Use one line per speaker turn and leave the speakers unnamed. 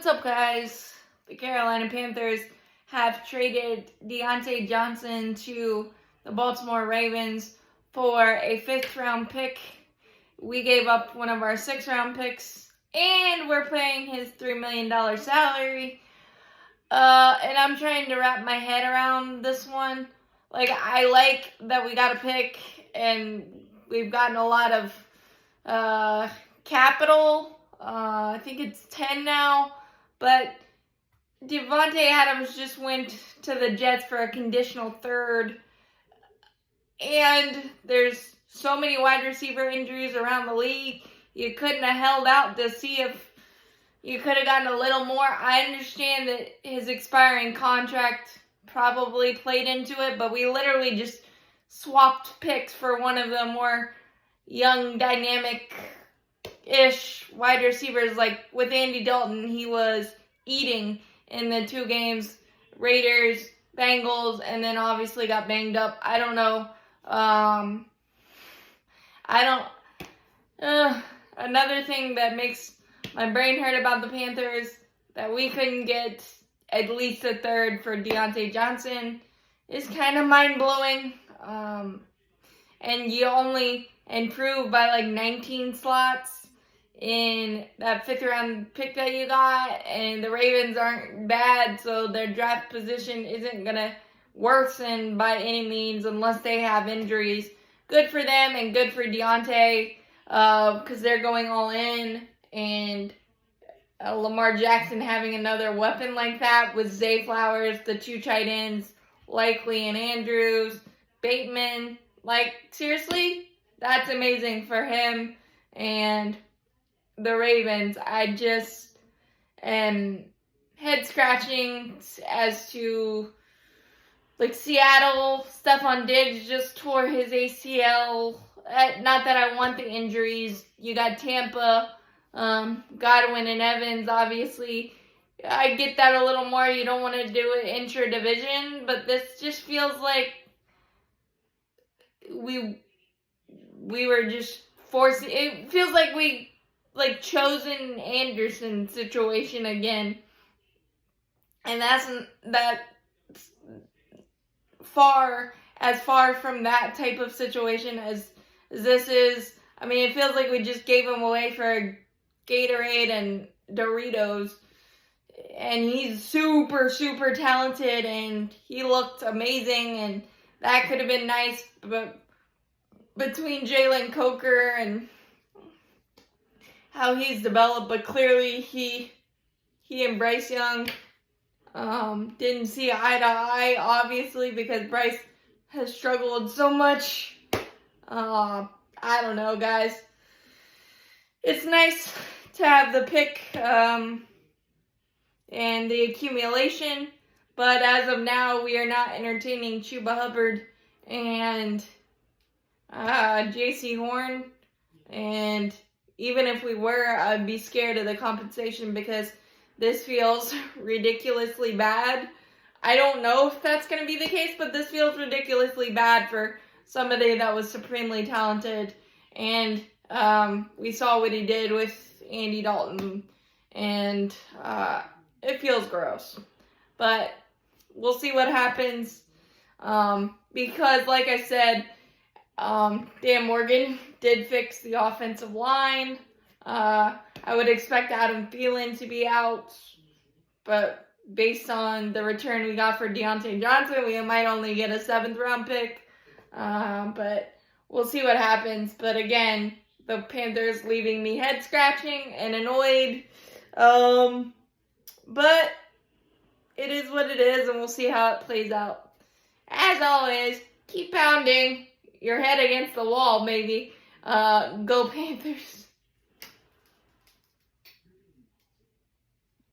What's up, guys? The Carolina Panthers have traded Diontae Johnson to the Baltimore Ravens for a 5th-round pick. We gave up one of our 6th-round picks, and we're paying his $3 million salary. And I'm trying to wrap my head around this one. I like that we got a pick, and we've gotten a lot of capital. I think it's 10 now. But Davante Adams just went to the Jets for a conditional 3rd. And there's so many wide receiver injuries around the league. You couldn't have held out to see if you could have gotten a little more. I understand that his expiring contract probably played into it, but we literally just swapped picks for one of the more young, dynamic-ish wide receivers. Like with Andy Dalton, he was eating in the 2 games, Raiders, Bengals, and then obviously got banged up. I don't know. Another thing that makes my brain hurt about the Panthers, that we couldn't get at least a 3rd for Diontae Johnson, is kind of mind-blowing. And you only improved by 19 slots in that 5th-round pick that you got, and the Ravens aren't bad, so their draft position isn't going to worsen by any means unless they have injuries. Good for them and good for Diontae, because they're going all in, and Lamar Jackson having another weapon like that with Zay Flowers, the 2 tight ends, Likely and Andrews, Bateman. Seriously, that's amazing for him and the Ravens. I just am head scratching as to Seattle. Stephon Diggs just tore his ACL. Not that I want the injuries. You got Tampa, Godwin and Evans, obviously. I get that a little more. You don't want to do it intra-division, but this just feels like we were just forcing. It feels like we chosen Anderson situation again, and that's far from that type of situation as this is. I mean, it feels like we just gave him away for Gatorade and Doritos, and he's super, super talented, and he looked amazing, and that could have been nice, but between Jalen Coker and how he's developed, but clearly he and Bryce Young didn't see eye to eye, obviously, because Bryce has struggled so much. I don't know, guys. It's nice to have the pick and the accumulation, but as of now, we are not entertaining Chuba Hubbard and J.C. Horn, and even if we were, I'd be scared of the compensation because this feels ridiculously bad. I don't know if that's going to be the case, but this feels ridiculously bad for somebody that was supremely talented. And we saw what he did with Andy Dalton, and it feels gross. But we'll see what happens because, like I said, Dan Morgan did fix the offensive line. I would expect Adam Thielen to be out, but based on the return we got for Diontae Johnson, we might only get a 7th-round pick. But we'll see what happens. But again, the Panthers leaving me head-scratching and annoyed. But it is what it is, and we'll see how it plays out. As always, keep pounding your head against the wall, maybe. Go Panthers.